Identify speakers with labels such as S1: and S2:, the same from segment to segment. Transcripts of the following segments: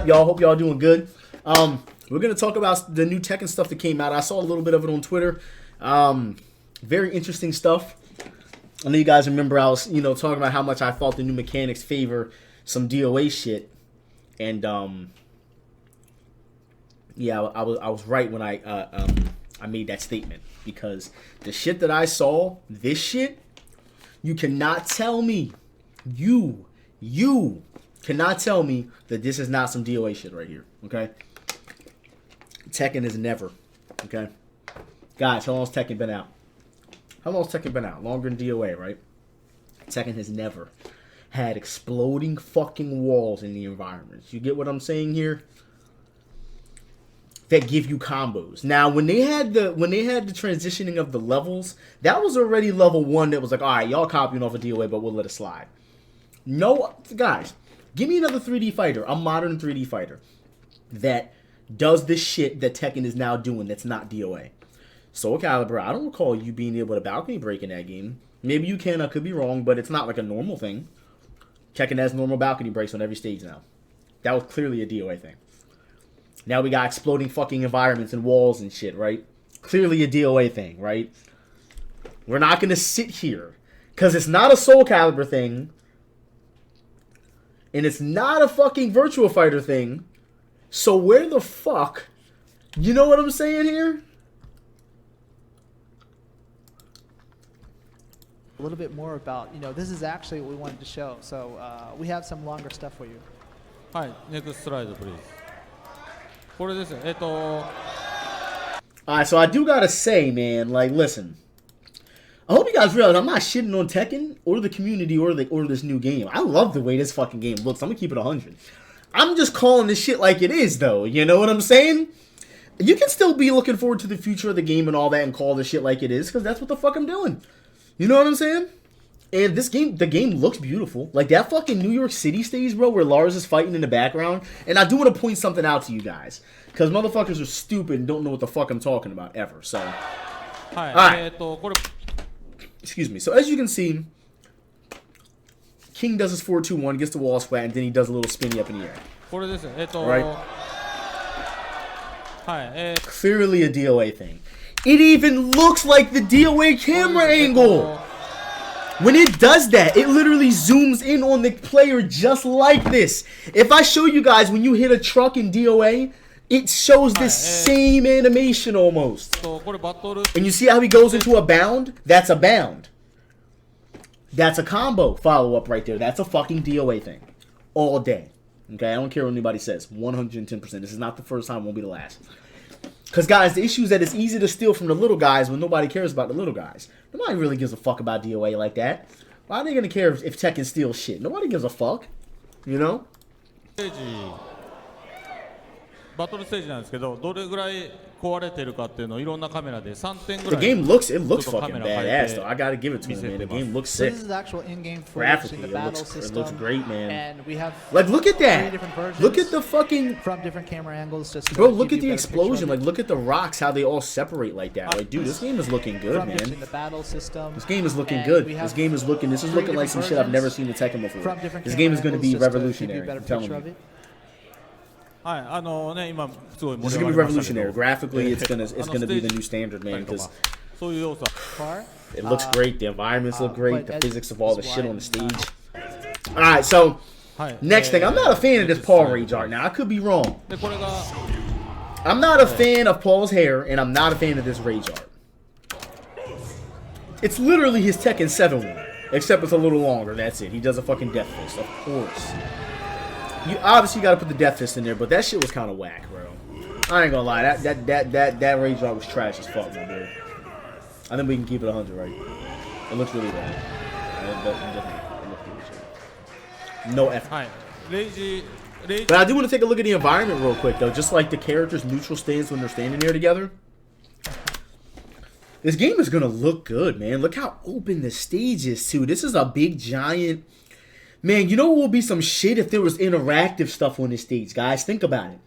S1: up, y'all? Hope y'all doing good. We're gonna talk about the new Tekken stuff that came out. I saw a little bit of it on Twitter. Very interesting stuff. I know you guys remember I was, talking about how much I thought the new mechanics favor some DOA shit, and yeah, I was right when I made that statement, because the shit that I saw, this shit, you cannot tell me, you cannot tell me that this is not some DOA shit right here, okay? Tekken is never, okay? Guys, how long's Tekken been out? How long's Tekken been out? Longer than DOA, right? Tekken has never had exploding fucking walls in the environments. You get what I'm saying here? That give you combos. Now, when they had the transitioning of the levels, that was already level 1 that was like, all right, y'all copying off of DOA, but we'll let it slide. No, guys, give me another 3D fighter, a modern 3D fighter that does this shit that Tekken is now doing that's not DOA. Soul Calibur, I don't recall you being able to balcony break in that game. Maybe you can, I could be wrong, but it's not like a normal thing. Tekken has normal balcony breaks on every stage now. That was clearly a DOA thing. Now we got exploding fucking environments and walls and shit, right? Clearly a DOA thing, right? We're not going to sit here, because it's not a Soul Calibur thing, and it's not a fucking Virtua Fighter thing, so where the fuck, you know what I'm saying here?
S2: A little bit more about, this is actually what we wanted to show. So we have some longer stuff for you.
S3: Hi, next slide, please. これですよ。
S1: Alright, so I do gotta say, man, like, listen. I hope you guys realize I'm not shitting on Tekken or the community or this new game. I love the way this fucking game looks. I'm gonna keep it 100. I'm just calling this shit like it is, though. You know what I'm saying? You can still be looking forward to the future of the game and all that and call this shit like it is, because that's what the fuck I'm doing. You know what I'm saying? And this game, the game looks beautiful. Like that fucking New York City stage, bro, where Lars is fighting in the background. And I do want to point something out to you guys, because motherfuckers are stupid and don't know what the fuck I'm talking about ever. So, alright. Excuse me. So as you can see, King does his 4-2-1, gets the wall sweat, and then he does a little spinny up in the air. Right? Clearly a DOA thing. It even looks like the DOA camera angle. When it does that, it literally zooms in on the player just like this. If I show you guys when you hit a truck in DOA, it shows this same animation almost. And you see how he goes into a bound? That's a bound. That's a combo follow-up right there. That's a fucking DOA thing. All day. Okay, I don't care what anybody says. 110%. This is not the first time, won't be the last. Because, guys, the issue is that it's easy to steal from the little guys when nobody cares about the little guys. Nobody really gives a fuck about DOA like that. Why are they going to care if Tekken steals shit? Nobody gives a fuck. You know?
S3: バトルステージなんですけど、どれぐらい壊れてるかっていうのをいろんなカメラで3点ぐらい。
S1: The game looks fucking badass though. I gotta give it to him, man. The game looks sick.
S2: So this is actual in-game
S1: Graphically,
S2: in the battle system.
S1: It looks great, man.
S2: And we have
S1: like, look at that.
S2: 3 different versions.
S1: Look at the fucking
S2: from different camera angles. Just
S1: bro, look at the explosion. Like, look at the rocks, how they all separate like that. Like, dude, this game is looking good, man.
S2: The battle system.
S1: This game is looking good. This is looking like some shit I've never seen in Tekken before. This game is going to be revolutionary. I'm telling you.
S3: はい、今すごい盛
S1: This is
S3: り上
S1: gonna
S3: が
S1: be
S3: りましたけど
S1: revolutionary. Graphically, it's gonna be the new standard, man. Because
S3: そういう要素
S1: it looks great. The environments look great. The physics of all the shit on the stage. All right, so next thing, I'm not a fan of this Paul Rage art. Now I could be wrong.
S3: でこれが
S1: I'm not a fan of Paul's hair, and I'm not a fan of this Rage art. It's literally his Tekken 7 one, except it's a little longer. That's it. He does a fucking death fist, of course. You obviously got to put the death fist in there, but that shit was kind of whack, bro. I ain't gonna lie, that Rage art was trash as fuck, my dude. I think we can keep it 100, right? It looks really bad. No effort. But I do want to take a look at the environment real quick, though. Just like the characters' neutral stance when they're standing there together. This game is gonna look good, man. Look how open the stage is, too. This is a big, giant... Man, you know what would be some shit if there was interactive stuff on this stage, guys? Think about it.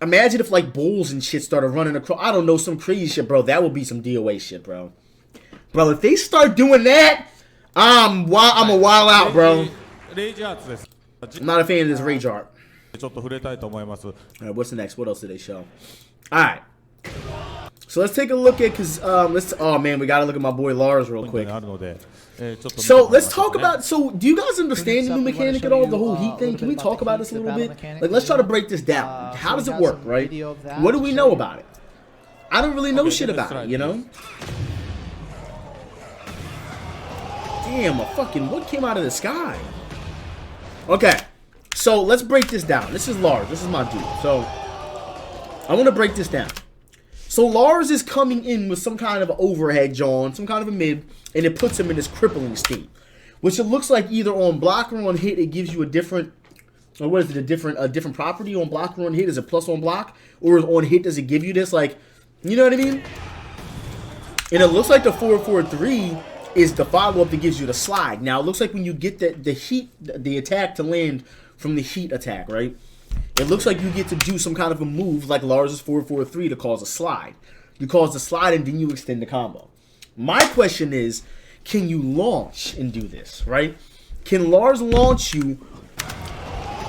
S1: Imagine if, like, bulls and shit started running across... I don't know, some crazy shit, bro. That would be some DOA shit, bro. Bro, if they start doing that, I'm a wild out, bro. I'm not a fan of this Rage art.
S3: ちょっと触れたいと思います。
S1: Alright, what's the next? What else did they show? Alright. So let's take a look at, oh man, we gotta look at my boy Lars real quick.
S3: あるので、ちょっと見て
S1: So
S3: もらい
S1: let's
S3: ましょう
S1: talk
S3: かね。
S1: about, so do you guys understand the new mechanic at all? The whole heat thing? Can we talk about this a little bit? Like, let's try to break this down. How does it work, right? What do we know about it? I don't really know shit about it, you know? Damn, what came out of the sky? Okay, so let's break this down. This is Lars. This is my dude. So, I want to break this down. So, Lars is coming in with some kind of overhead jaw, some kind of a mid, and it puts him in this crippling state. Which it looks like either on block or on hit, it gives you a different, or what is it, a different property on block or on hit? Is it plus on block? Or on hit, does it give you this, like, you know what I mean? And it looks like the 4-4-3 is the follow-up that gives you the slide. Now, it looks like when you get the attack to land from the heat attack, right? It looks like you get to do some kind of a move like Lars' 4-4-3 to cause a slide. You cause the slide and then you extend the combo. My question is, can you launch and do this, right? Can Lars launch you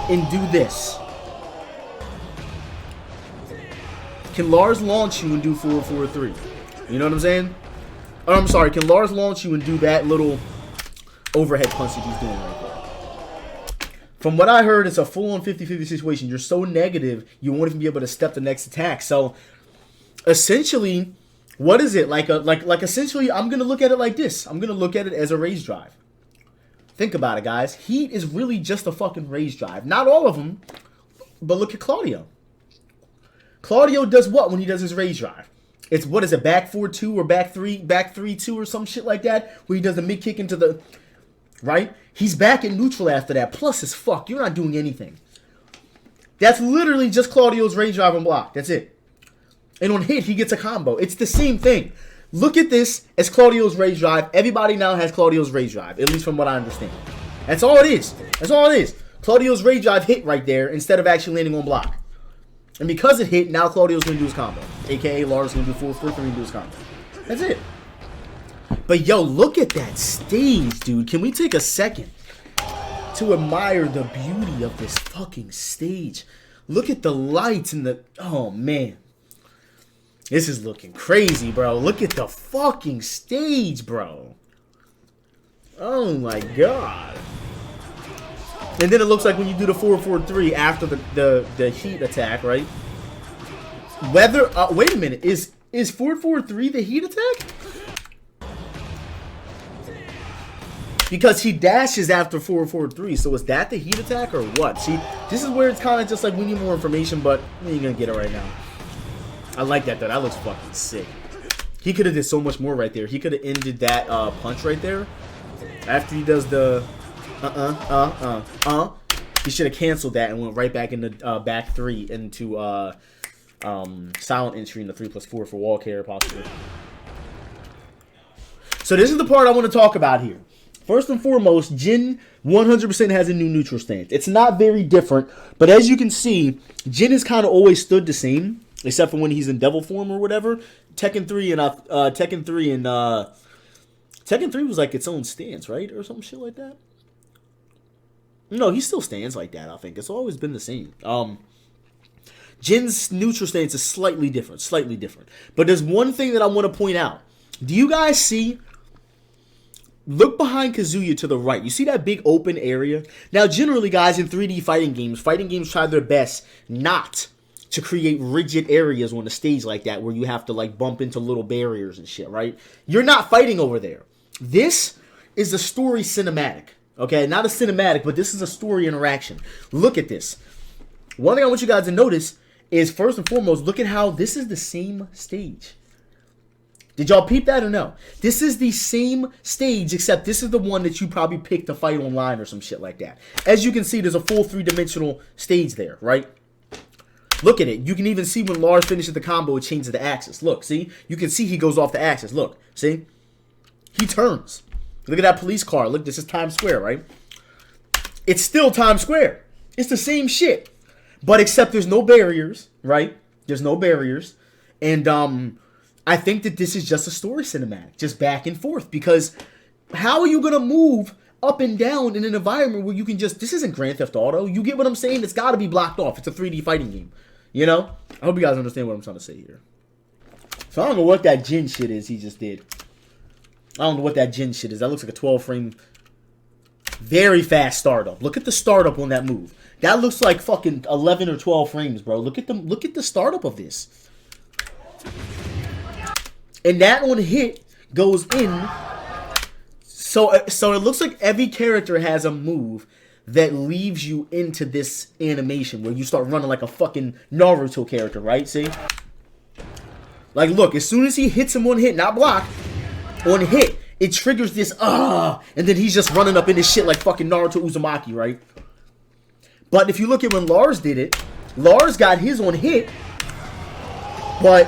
S1: and do this? Can Lars launch you and do 4-4-3? You know what I'm saying? Or, I'm sorry, can Lars launch you and do that little overhead punch that he's doing right there? From what I heard, it's a full-on 50-50 situation. You're so negative, you won't even be able to step the next attack. So, essentially, what is it? Like essentially, I'm going to look at it like this. I'm going to look at it as a raise drive. Think about it, guys. Heat is really just a fucking raise drive. Not all of them, but look at Claudio. Claudio does what when he does his raise drive? It's, what is it, back 4-2 or back 3-2 or some shit like that, where he does the mid kick into the, right? He's back in neutral after that. Plus, as fuck, you're not doing anything. That's literally just Claudio's raise drive and block. That's it. And on hit, he gets a combo. It's the same thing. Look at this as Claudio's raise drive. Everybody now has Claudio's raise drive, at least from what I understand. That's all it is. That's all it is. Claudio's raise drive hit right there instead of actually landing on block. And because it hit, now Claudio's going to do his combo. AKA Lars is going to do 4-4-3 and do his combo. That's it. But yo, look at that stage, dude. Can we take a second to admire the beauty of this fucking stage? Look at the lights and the... Oh, man. This is looking crazy, bro. Look at the fucking stage, bro. Oh, my God. And then it looks like when you do the 4-4-3 after the heat attack, right? Whether wait a minute, is 4-4-3 the heat attack? Because he dashes after 4-4-3, so is that the heat attack or what? See, this is where it's kind of just like we need more information, but we ain't gonna get it right now. I like that though. That looks fucking sick. He could have did so much more right there. He could have ended that punch right there after he does the. He should have canceled that and went right back into back 3 into silent entry in the 3+4 for wall carry possibly. So this is the part I want to talk about here. First and foremost, Jin 100% has a new neutral stance. It's not very different, but as you can see, Jin has kind of always stood the same, except for when he's in devil form or whatever. Tekken 3 was like its own stance, right? Or some shit like that. No, he still stands like that, I think. It's always been the same. Jin's neutral stance is slightly different. But there's one thing that I want to point out. Do you guys see? Look behind Kazuya to the right. You see that big open area? Now, generally, guys, in 3D fighting games try their best not to create rigid areas on the stage like that where you have to, like, bump into little barriers and shit, right? You're not fighting over there. This is a story cinematic. Okay, not a cinematic, but this is a story interaction. Look at this. One thing I want you guys to notice is, first and foremost, look at how this is the same stage. Did y'all peep that or no? This is the same stage, except this is the one that you probably picked to fight online or some shit like that. As you can see, there's a full 3-dimensional stage there, right? Look at it. You can even see when Lars finishes the combo, it changes the axis. Look, see? You can see he goes off the axis. Look, see? He turns. Look at that police car. Look, this is Times Square, right? It's still Times Square. It's the same shit. But except there's no barriers, right? There's no barriers. And I think that this is just a story cinematic. Just back and forth. Because how are you going to move up and down in an environment where you can just, this isn't Grand Theft Auto. You get what I'm saying? It's got to be blocked off. It's a 3D fighting game. You know? I hope you guys understand what I'm trying to say here. So I don't know what that Jin shit is he just did. I don't know what that Jin shit is. That looks like a 12 frame, very fast startup. Look at the startup on that move. That looks like fucking 11 or 12 frames, bro. Look at the startup of this. And that on hit goes in. So it looks like every character has a move that leaves you into this animation where you start running like a fucking Naruto character, right? See? Like, look, as soon as he hits him on hit, not block, on hit, it triggers this, and then he's just running up in this shit like fucking Naruto Uzumaki, right? But if you look at when Lars did it, Lars got his on hit, but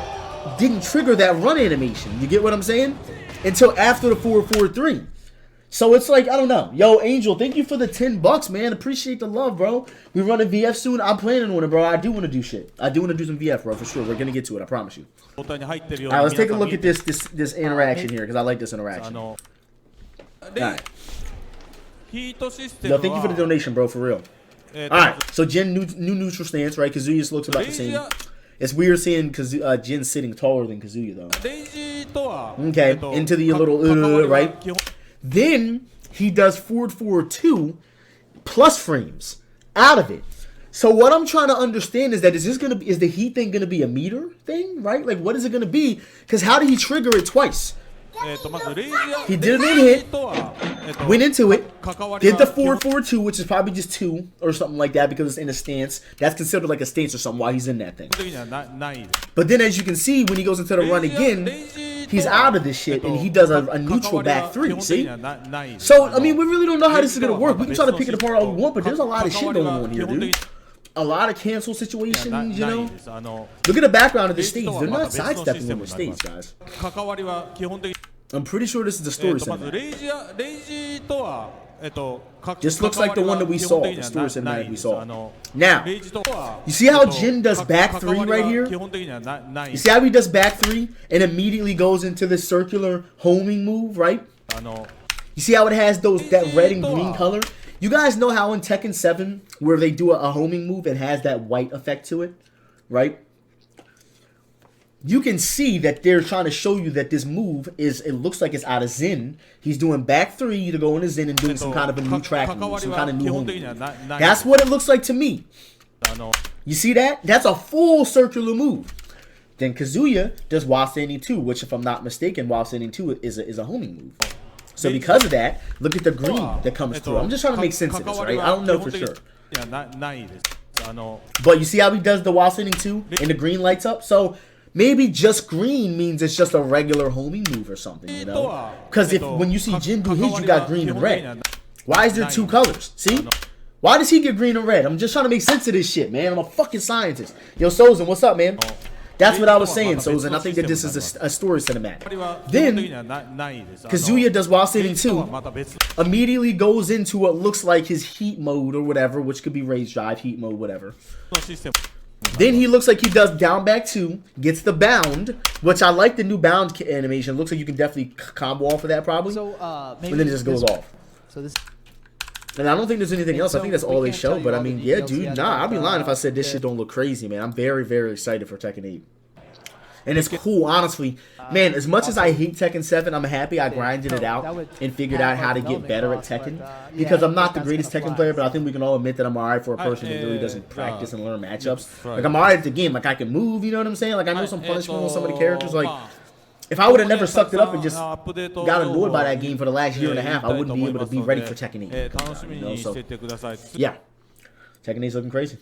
S1: didn't trigger that run animation. You get what I'm saying? Until after the 4-4-3. So it's like, I don't know. Yo, Angel, thank you for the $10, man. Appreciate the love, bro. We run a VF soon. I'm planning on it, bro. I do want to do shit. I do want to do some VF, bro, for sure. We're going to get to it. I promise you. All right, let's take a look at this interaction here, because I like this interaction. All right. Yo, thank you for the donation, bro, for real. Alright, so Jin, new neutral stance, right? Kazuya looks about the same. It's weird seeing Jin sitting taller than Kazuya, though. Okay, into the little, right? Then, he does forward 4-2 plus frames out of it. So what I'm trying to understand is that is the heat thing going to be a meter thing, right? Like, what is it going to be? Because how did he trigger it twice? He did an in-hit, went into it, did the 4-4-2, which is probably just 2 or something like that because it's in a stance. That's considered like a stance or something while he's in that thing. But then as you can see, when he goes into the run again, he's out of this shit and he does a neutral back 3, see? So, I mean, we really don't know how this is going to work. We can try to pick it apart all we want, but there's a lot of shit going on here, dude. A lot of cancel situations, you know? Look at the background of the stage. They're not sidestepping on the stage, guys. I'm pretty sure this is the story cinematic. This looks like the one that we saw, the story cinematic we saw. Now, you see how Jin does back 3 right here? You see how he does back 3 and immediately goes into the circular homing move, right? You see how it has that red and green color? You guys know how in Tekken 7, where they do a homing move, it has that white effect to it, right? You can see that they're trying to show you that this move it looks like it's out of Zen. He's doing back 3 to go into Zen and doing some kind of a new track move, some kind of new homing move. That's what it looks like to me. You see that? That's a full circular move. Then Kazuya does while standing 2, which if I'm not mistaken, while standing 2 is a homing move. So because of that, look at the green that comes through. I'm just trying to make sense of this, right? I don't know for sure. But you see how he does the while standing 2 and the green lights up? So maybe just green means it's just a regular homing move or something, you know? Because when you see Jin do his, you got green and red. Why is there 2 colors? See? Why does he get green and red? I'm just trying to make sense of this shit, man. I'm a fucking scientist. Yo, Sozin, what's up, man? That's what I was saying, Sozin. I think that this is a story cinematic. Then, Kazuya does while standing 2, immediately goes into what looks like his heat mode or whatever, which could be rage drive, heat mode, whatever. Then he looks like he does down back 2, gets the bound, which I like the new bound animation. Looks like you can definitely combo off of that probably.
S2: So,
S1: and then it just goes off.
S2: So this.
S1: And I don't think there's anything else. I think that's all they show. But I mean, yeah, dude, nah, I'd be lying if I said this shit don't look crazy, man. I'm very, very excited for Tekken 8. And it's cool, honestly. Man, as much as I hate Tekken 7, I'm happy I grinded it out and figured out how to get better at Tekken. Because I'm not the greatest Tekken player, but I think we can all admit that I'm alright for a person who really doesn't practice and learn matchups. Like, I'm alright at the game. Like, I can move, you know what I'm saying? Like, I know some punishment on some of the characters. Like, if I would have never sucked it up and just got annoyed by that game for the last year and a half, I wouldn't be able to be ready for Tekken 8. You know? So, yeah. Tekken 8's looking crazy.